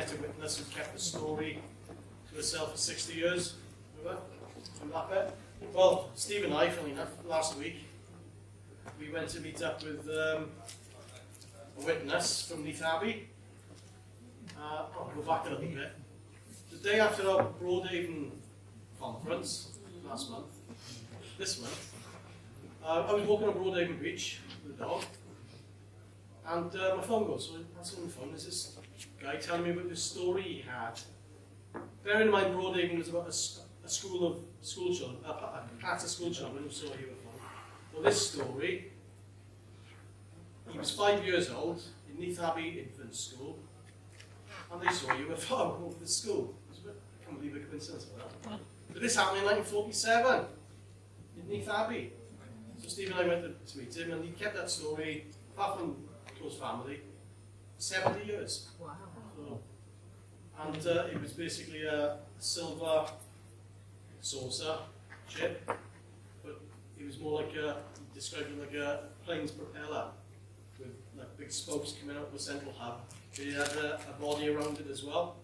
night a witness who kept the story to herself for 60 years. Remember? That bit? Well, Steve and I, funny enough, last week, we went to meet up with a witness from Neath Abbey. I'll go back a little bit. The day after our Broadhaven conference, last month, this month, I was walking on Broadhaven Beach with the dog, and my phone goes, so I answer on the phone, there's this guy telling me about this story he had. Bearing in mind Broadhaven was about a school children, a class of school children who saw a UFO. Well, this story, he was 5 years old in Neath Abbey Infant School, and they saw a UFO over the school. I can't believe a coincidence like that. But this happened in 1947 in Neath Abbey. So Steve and I went to meet him, and he kept that story, apart from close family, for 70 years. Wow. So, and it was basically a silver saucer chip, but it was more like he described it like a plane's propeller with like big spokes coming out of a central hub. It had a body around it as well,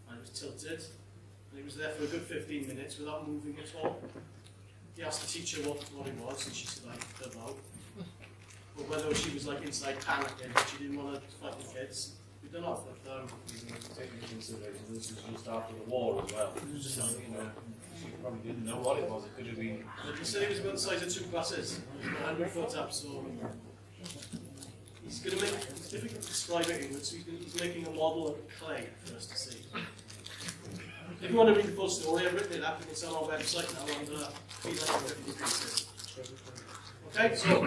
and it was tilted, and it was there for a good 15 minutes without moving at all. He asked the teacher what it was, and she said, I don't know. Or whether she was like inside panicking, but she didn't want to fight the kids. We don't know, but taking into consideration this was just after the war as well. So, you know, she probably didn't know what it was. It could have been. but he said he was about the size of 2 buses, 100 foot up, so he's going to make, it's difficult to describe it in words, so he's making a model of clay for us to see. If you want to read the full story, I've written it up and it's on our website now under 350 pieces. Okay, so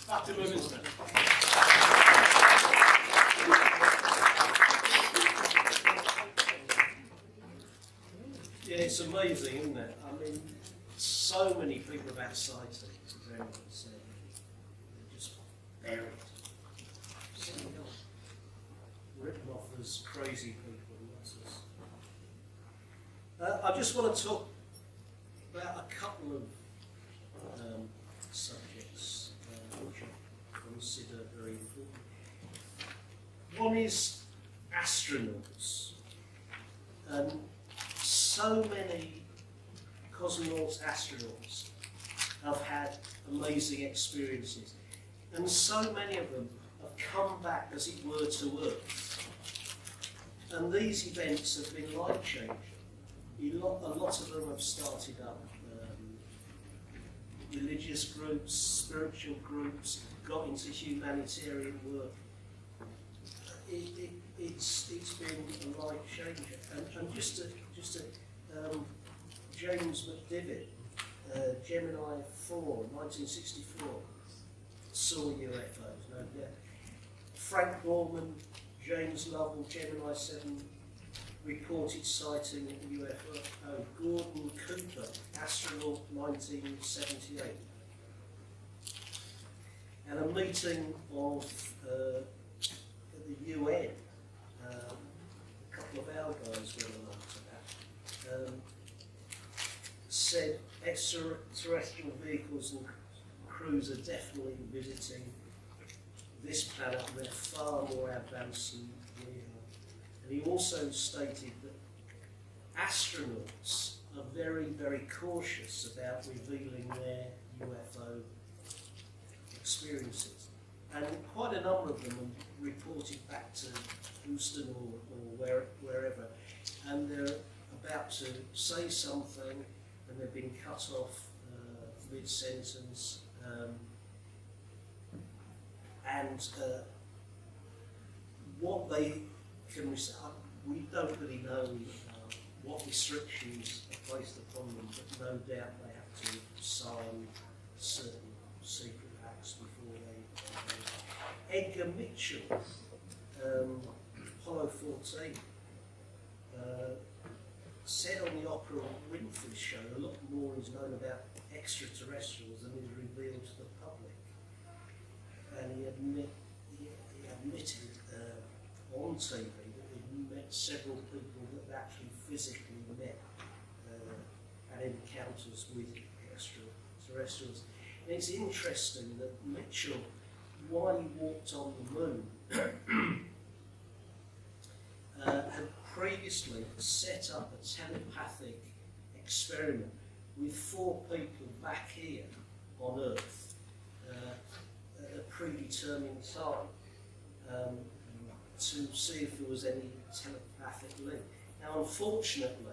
back to Mervyn Smith. Yeah, it's amazing, isn't it? I mean, so many people have had sightings, as everyone said. They're just buried. Written off as crazy people. I just want to talk about a couple of subjects which I consider very important. One is astronauts. So many cosmonauts, astronauts have had amazing experiences, and so many of them have come back, as it were, to Earth. And these events have been life-changing. A lot of them have started up religious groups, spiritual groups, got into humanitarian work. It's been a life changer. And just James McDivitt, Gemini 4, 1964, saw UFOs, no doubt. Frank Borman, James Lovell, Gemini 7, reported sighting of UFO. Gordon Cooper, astronaut, 1978. And a meeting of the UN, a couple of our guys went along to that, said extraterrestrial vehicles and crews are definitely visiting this planet, and they're far more advanced than we are. And he also stated that astronauts are very, very cautious about revealing their UFO experiences. And quite a number of them have reported back to Houston or wherever, and they're about to say something and they've been cut off mid-sentence. What they can receive, we don't really know what restrictions are placed upon them, but no doubt they have to sign certain secret acts before they. Edgar Mitchell, Apollo 14, said on the Oprah Winfrey show a lot more is known about extraterrestrials than is revealed to the public. And he admitted on TV that he met several people that actually physically met had encounters with extraterrestrials. And it's interesting that Mitchell, while he walked on the moon, had previously set up a telepathic experiment with 4 people back here on Earth at a predetermined time to see if there was any telepathic link. Now, unfortunately,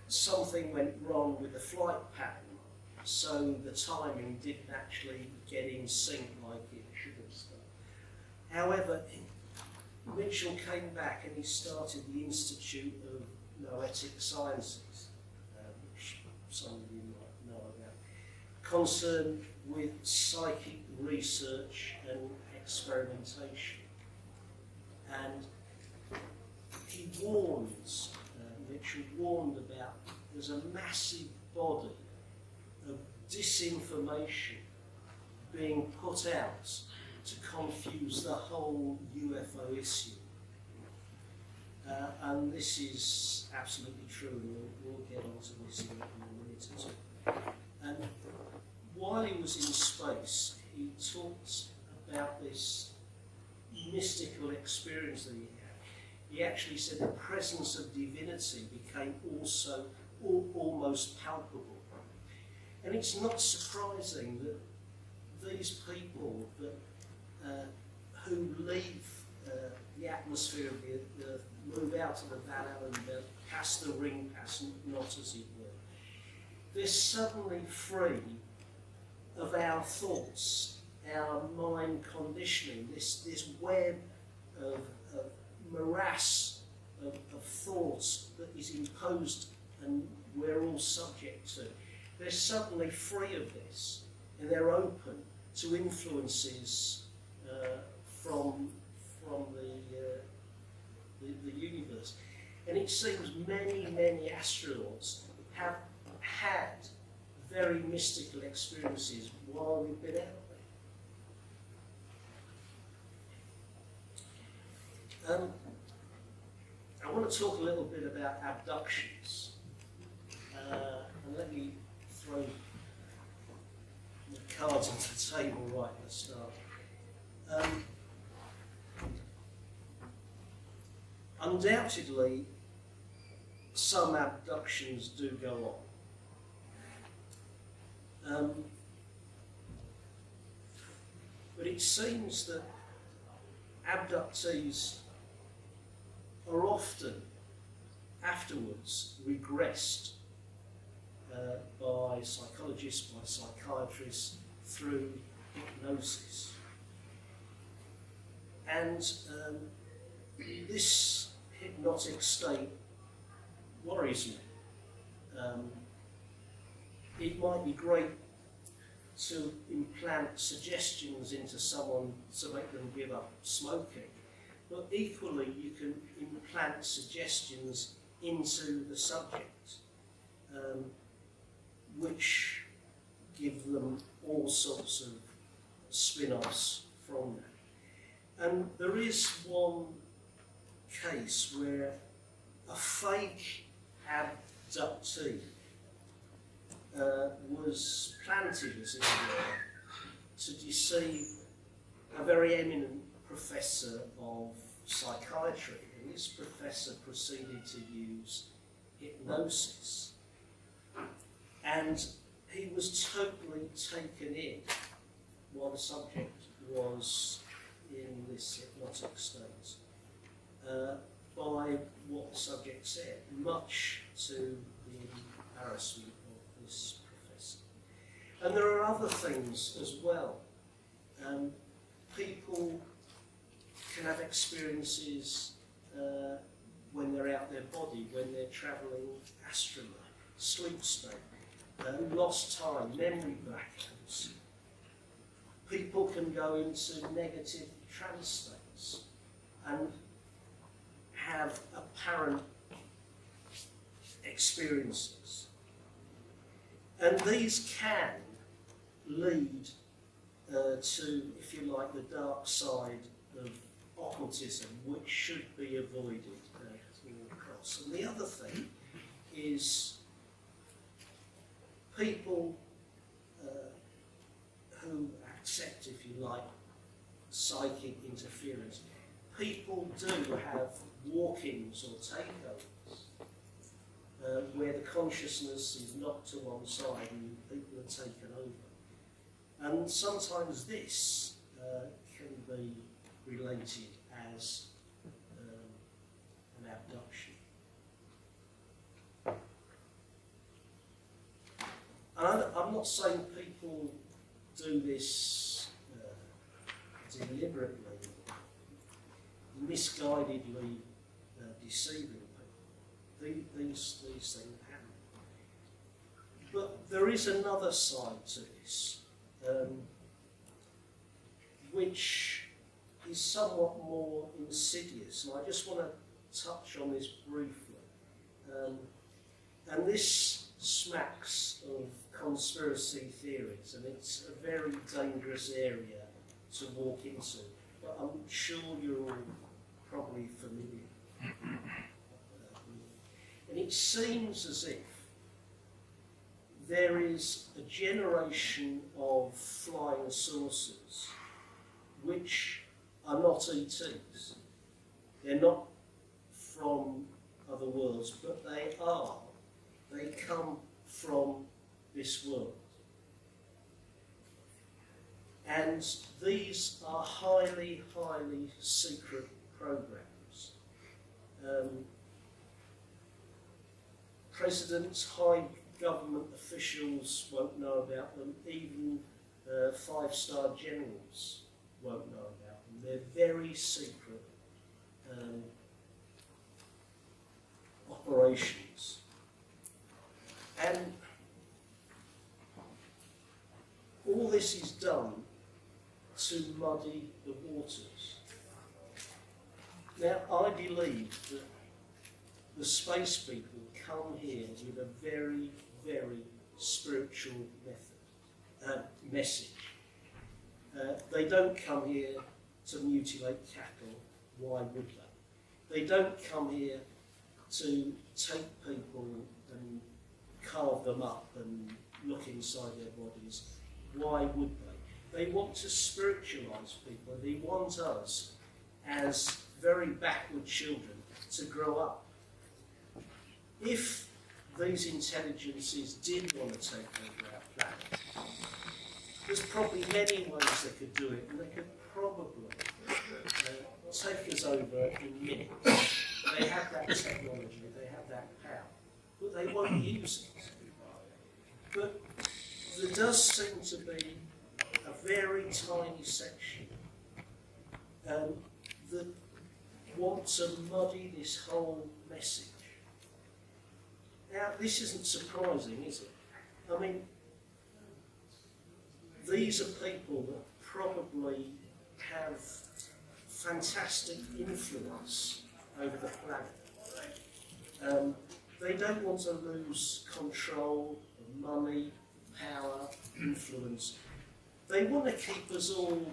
something went wrong with the flight pattern, so the timing didn't actually get in sync like it should have done. However, Mitchell came back and he started the Institute of Noetic Sciences, which some of you might know about, concerned with psychic research and experimentation. And he warns, Mitchell warned about there's a massive body of disinformation being put out to confuse the whole UFO issue. And this is absolutely true, and we'll get onto this in a minute or two. And while he was in space, he talked about this mystical experience that he had. He actually said the presence of divinity became also almost palpable. And it's not surprising that these people that who leave the atmosphere of the Earth, move out of the Van Allen belt, past the ring, past not as it were, they're suddenly free of our thoughts, our mind conditioning, this web of morass of thoughts that is imposed and we're all subject to. They're suddenly free of this, and they're open to influences from the universe. And it seems many astronauts have had very mystical experiences while we've been out there. I want to talk a little bit about abductions. And let me throw the cards on the table right at the start. Undoubtedly, some abductions do go on. But it seems that abductees are often afterwards regressed by psychologists, by psychiatrists, through hypnosis. And this hypnotic state worries me. It might be great to implant suggestions into someone to make them give up smoking, but equally you can implant suggestions into the subject, which give them all sorts of spin-offs from that. And there is one case where a fake abductee was planted, as it were, to deceive a very eminent professor of psychiatry. And this professor proceeded to use hypnosis. And he was totally taken in while the subject was in this hypnotic state by what the subject said, much to the embarrassment of this professor. And there are other things as well. People can have experiences when they're out their body, when they're travelling astrally, sleep state, lost time, memory blackouts. People can go into negative trance states and have apparent experiences. And these can lead to, if you like, the dark side of occultism, which should be avoided at all costs. And the other thing is people who accept, if you like, psychic interference, people do have walk-ins or takeovers where the consciousness is knocked to one side and people are taken over. And sometimes this can be related as an abduction. And I'm not saying people do this deliberately, misguidedly deceiving people. These things happen. But there is another side to this, which is somewhat more insidious, and I just want to touch on this briefly. And this smacks of conspiracy theories, and it's a very dangerous area to walk into, but I'm sure you're all probably familiar with. And it seems as if there is a generation of flying saucers which are not ETs. They're not from other worlds, but they are. They come from this world. And these are highly, highly secret programs. Presidents, high government officials won't know about them, even 5-star generals won't know about them. They're very secret operations. And all this is done to muddy the waters. Now, I believe that the space people come here with a very, very spiritual message. They don't come here to mutilate cattle. Why would they? They don't come here to take people and carve them up and look inside their bodies. Why would they? They want to spiritualise people. They want us, as very backward children, to grow up. If these intelligences did want to take over our planet, there's probably many ways they could do it, and they could probably take us over in minutes. They have that technology, they have that power, but they won't use it. But there does seem to be a very tiny section that want to muddy this whole message. Now, this isn't surprising, is it? I mean, these are people that probably have fantastic influence over the planet. They don't want to lose control of money, power, influence. They want to keep us all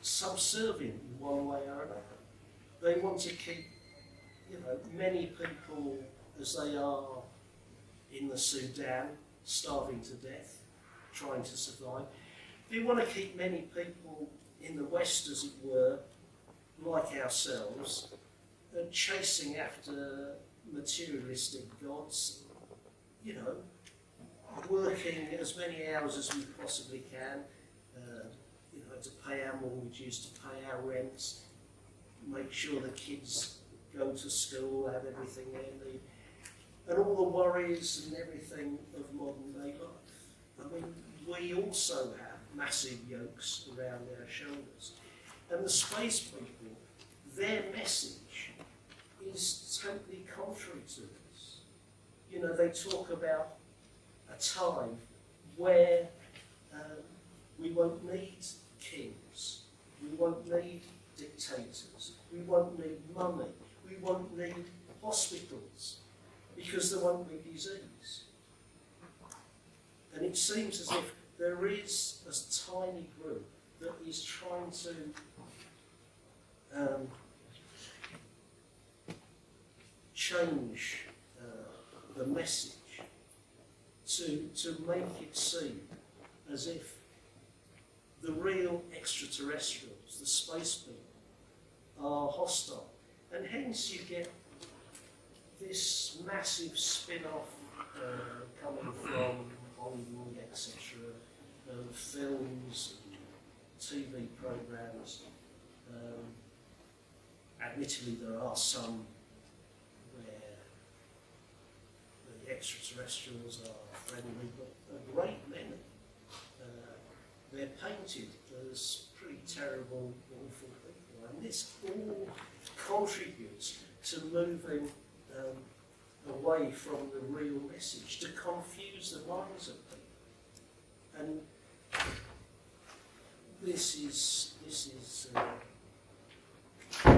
subservient in one way or another. They want to keep, many people as they are in the Sudan, starving to death, trying to survive. They want to keep many people in the West, as it were, like ourselves, chasing after materialistic gods, working as many hours as we possibly can, to pay our mortgages, to pay our rents, make sure the kids go to school, have everything they need, and all the worries and everything of modern day life. I mean, we also have massive yokes around our shoulders. And the space people, their message is totally contrary to this. They talk about a time where we won't need kings, we won't need dictators, we won't need money, we won't need hospitals, because there won't be disease. And it seems as if there is a tiny group that is trying to change the message to make it seem as if the real extraterrestrials individuals, the space people, are hostile. And hence you get this massive spin-off coming from Hollywood, etc., films, TV programmes. Admittedly, there are some where the extraterrestrials are friendly, but a great many. They're painted as pretty terrible, awful people, and this all contributes to moving away from the real message, to confuse the minds of people. And this is I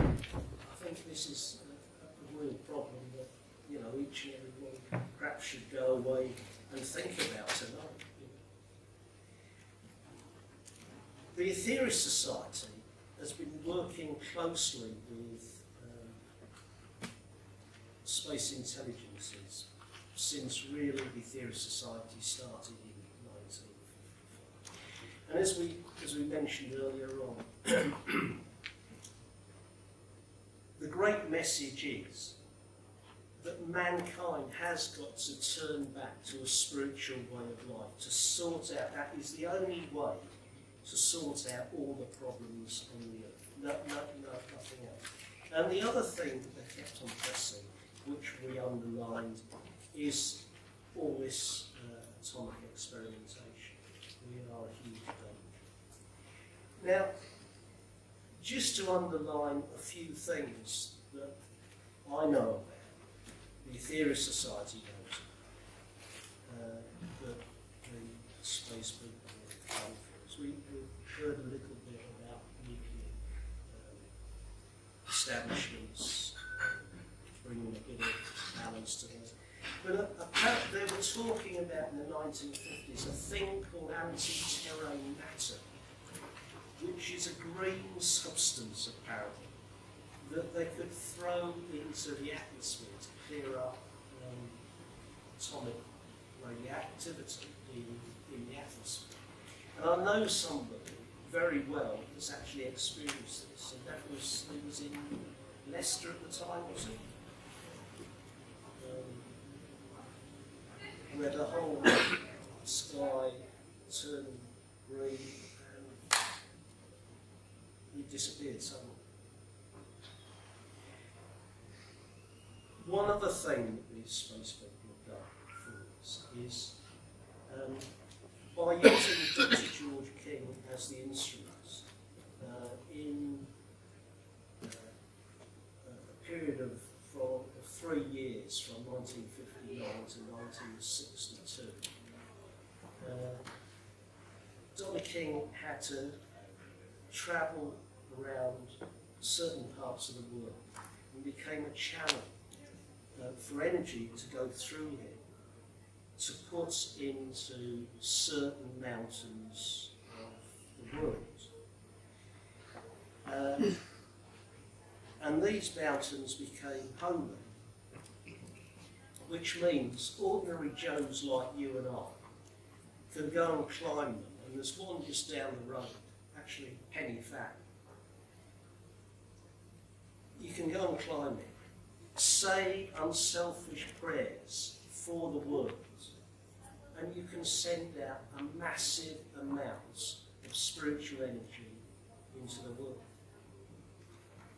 think this is a real problem that, you know, each and every one perhaps should go away and think about tonight. The Aetherius Society has been working closely with space intelligences since really the Aetherius Society started in 1955. And as we mentioned earlier on, the great message is that mankind has got to turn back to a spiritual way of life, to sort out, that is the only way to sort out all the problems on the earth. Nothing else. And the other thing that they kept on pressing, which we underlined, is all this atomic experimentation. We are a huge danger. Now, just to underline a few things that I know about, the Aetherius Society knows, that the space people have come for us. We've heard a little bit about nuclear establishments, bringing a bit of balance to this. But apparently they were talking about in the 1950s a thing called anti-terrain matter, which is a green substance, apparently, that they could throw into the atmosphere to clear up atomic radioactivity in the atmosphere. And I know somebody very well that's actually experienced this, and it was in Leicester at the time, was it? Where the whole sky turned green and it disappeared suddenly. One other thing that these space people have done for us is, by using Dr. George King as the instruments, in a period of 3 years, from 1959 to 1962, Dr. King had to travel around certain parts of the world and became a channel for energy to go through him to put into certain mountains of the world. And these mountains became holy, which means ordinary Joes like you and I can go and climb them, and there's one just down the road, actually penny fat. You can go and climb it, say unselfish prayers for the world, and you can send out a massive amount of spiritual energy into the world.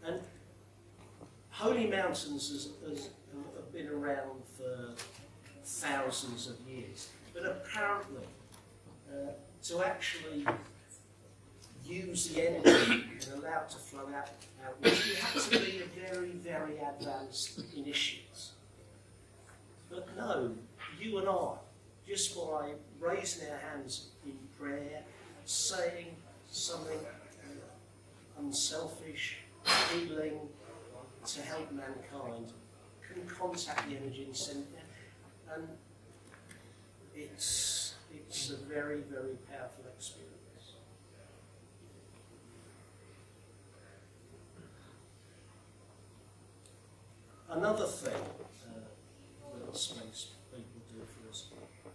And holy mountains have been around for thousands of years, but apparently to actually use the energy and allow it to flow out, you have to be a very, very advanced initiate. But no, you and I, just by raising our hands in prayer, saying something unselfish, healing, to help mankind, can contact the energy and send it out. And it's a very, very powerful experience. Another thing that space people do for us,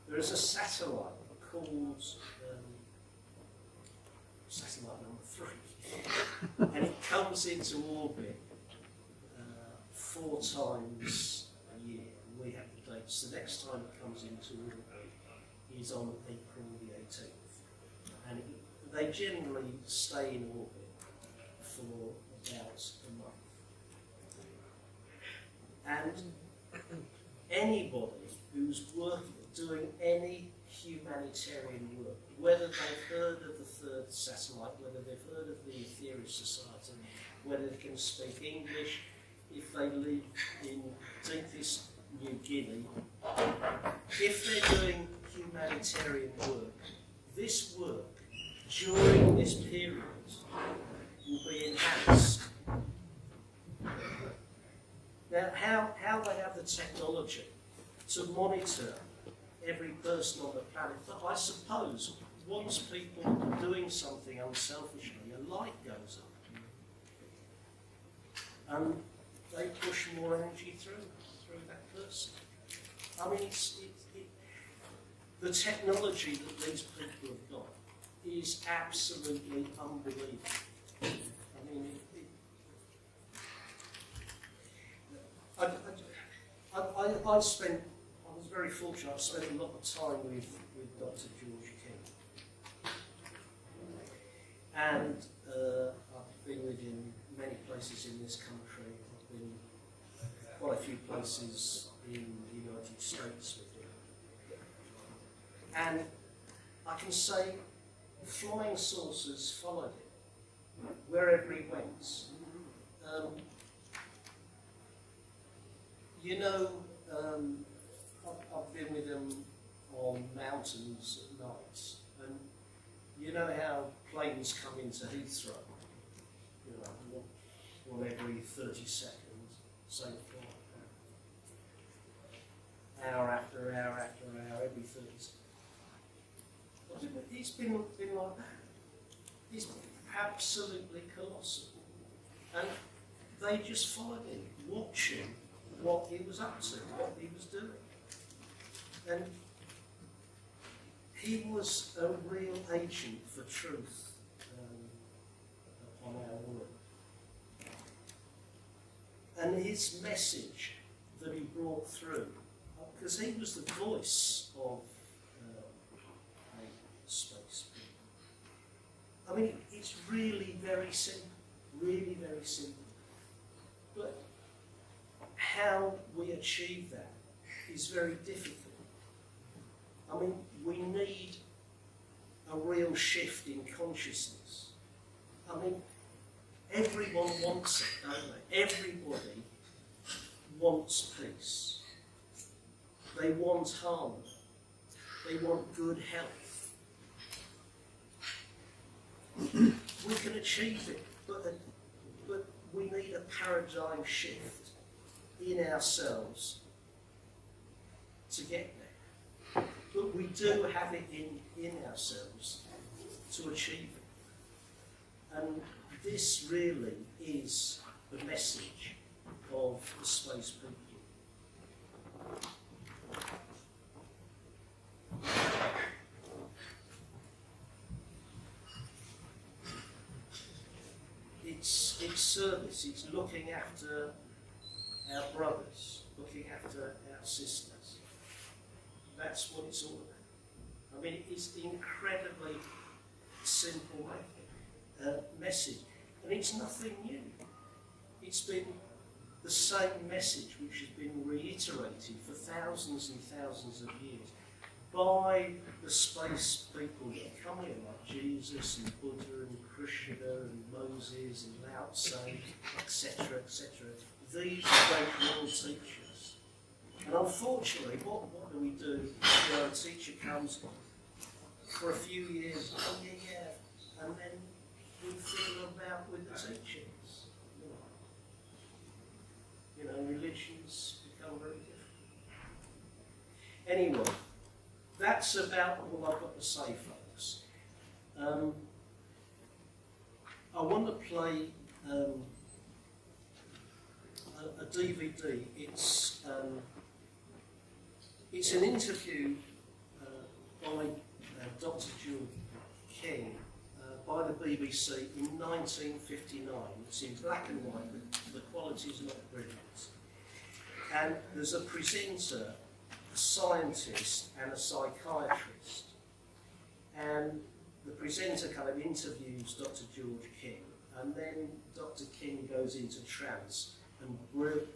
there is a satellite called satellite number 3. comes into orbit 4 times a year. We have the dates. The next time it comes into orbit is on April the 18th. And they generally stay in orbit for about a month. And anybody who's doing any humanitarian work, whether they've heard of the third satellite, whether they've heard of the Aetherius Society, whether they can speak English, if they live in deepest New Guinea, if they're doing humanitarian work, this work during this period will be enhanced. Now, how they have the technology to monitor every person on the planet, but I suppose once people are doing something unselfishly, a light goes up, and they push more energy through that person. I mean, the technology that these people have got is absolutely unbelievable. I mean, I was very fortunate. I spent a lot of time with Dr. George King, and I've been with him many places in this country. I've been quite a few places in the United States with him, and I can say flying saucers followed him wherever he went. I've been with him on mountains at night, and you know how planes come into Heathrow, one every 30 seconds, same flight. Hour after hour after hour, every 30 seconds. He's been like that. He's absolutely colossal. And they just followed him, watching what he was up to, what he was doing. And he was a real agent for truth upon our world. And his message that he brought through, because he was the voice of space people. I mean, it's really very simple, really very simple. But how we achieve that is very difficult. I mean, we need a real shift in consciousness. I mean, everyone wants it, don't they? Everybody wants peace. They want harmony. They want good health. We can achieve it, but we need a paradigm shift in ourselves to get there. But we do have it in ourselves to achieve it. And this really is the message of the space people. It's service, it's looking after our brothers, looking after our sisters. That's what it's all about. I mean, it's incredibly simple message, and it's nothing new. It's been the same message which has been reiterated for thousands and thousands of years by the space people that come here, like Jesus and Buddha and Krishna and Moses and Lao Tse, etc., etc. These great world teachers. And unfortunately, what do we do? A teacher comes for a few years, oh yeah, and then we fiddle about with the teachings. Religions become very different. Anyway, that's about all I've got to say, folks. I want to play a DVD. It's an interview by Dr. George King by the BBC in 1959. It's in black and white, but the quality is not brilliant. And there's a presenter, a scientist and a psychiatrist. And the presenter kind of interviews Dr. George King, and then Dr. King goes into trance and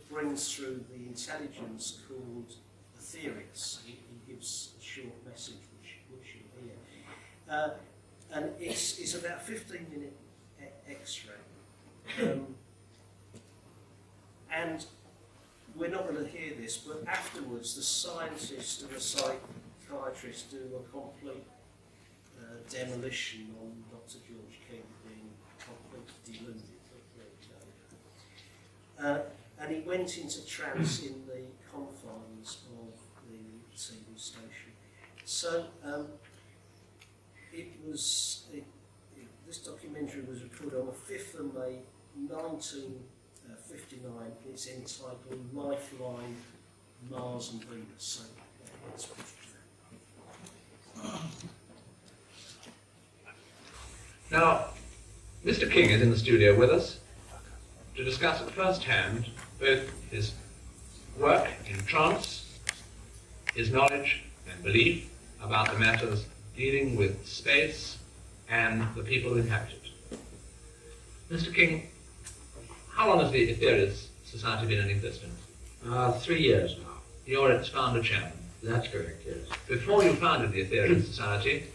brings through the intelligence called Aetherius. He gives a short message which you'll hear. And it's about a 15-minute extract. And we're not going to hear this, but afterwards the scientist and the psychiatrist do a complete demolition on Dr. George King being completely deluded. And he went into trance in the confines of the TV station. So this documentary was recorded on the 5th of May 1959. It's entitled Lifeline, Mars and Venus. So let's watch that. Now, Mr. King is in the studio with us to discuss at first hand both his work in trance, his knowledge and belief about the matters dealing with space and the people who inhabit it. Mr. King, how long has the Aetherius Society been in existence? 3 years now. You're its founder chairman. That's correct, yes. Before you founded the Aetherius Society,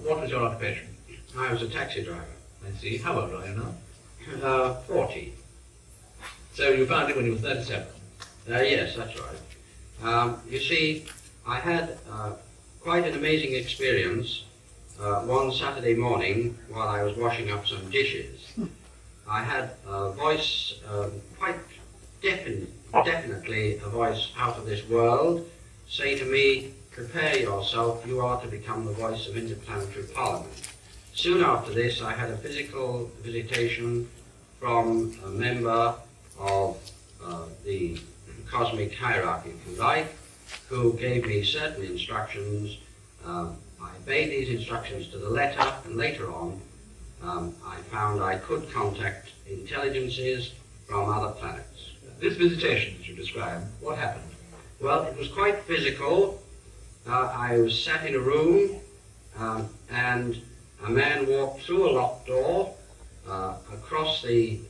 what was your occupation? I was a taxi driver. I see. How old are you now? 40. So you founded it when you were 37. Yes, that's right. You see, I had quite an amazing experience one Saturday morning while I was washing up some dishes. I had a voice, quite definitely a voice out of this world, say to me, prepare yourself, you are to become the voice of Interplanetary Parliament. Soon after this, I had a physical visitation from a member of the cosmic hierarchy, if you like, who gave me certain instructions. I obeyed these instructions to the letter, and later on, I found I could contact intelligences from other planets. This visitation that you described, what happened? Well, it was quite physical. I was sat in a room, and a man walked through a locked door, across the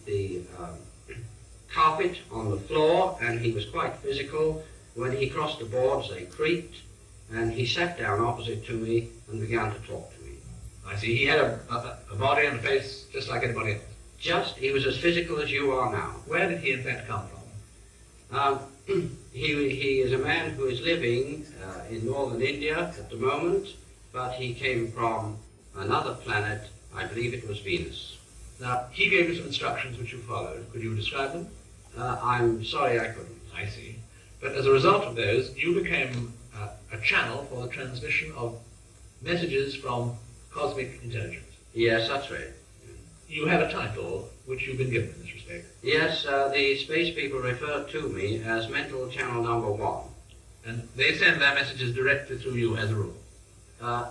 carpet on the floor, and he was quite physical. When he crossed the boards, they creaked, and he sat down opposite to me and began to talk to me. I see. He had a body and a face just like anybody else. He was as physical as you are now. Where did he in fact come from? He is a man who is living in northern India at the moment, but he came from another planet, I believe it was Venus. Now, he gave you some instructions which you followed. Could you describe them? I'm sorry I couldn't. I see. But as a result of those, you became a channel for the transmission of messages from cosmic intelligence. Yes, that's right. You have a title which you've been given in this respect. Yes, the space people refer to me as Mental Channel Number 1. And they send their messages directly through you as a rule.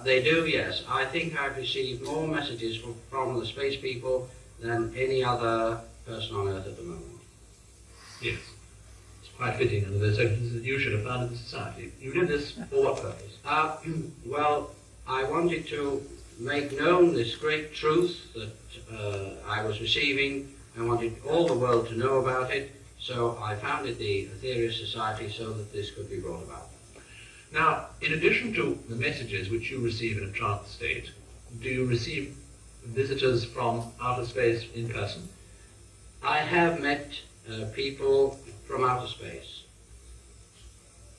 They do, yes. I think I've received more messages from the space people than any other person on Earth at the moment. Yes. It's quite fitting under those circumstances that you should have founded the society. You did this for what purpose? Well, I wanted to make known this great truth that I was receiving. I wanted all the world to know about it, so I founded the Aetherius Society so that this could be brought about. Now, in addition to the messages which you receive in a trance state, do you receive visitors from outer space in person? I have met people from outer space.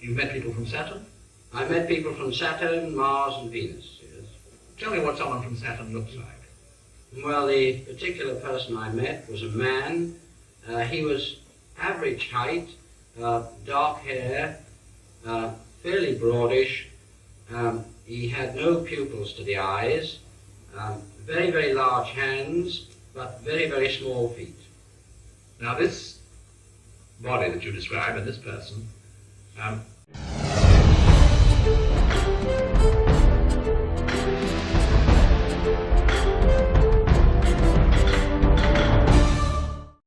You've met people from Saturn? I met people from Saturn, Mars and Venus, yes. Tell me what someone from Saturn looks like. Well, the particular person I met was a man. He was average height, dark hair, fairly broadish. He had no pupils to the eyes, very, very large hands, but very, very small feet. Now this body that you describe and this person,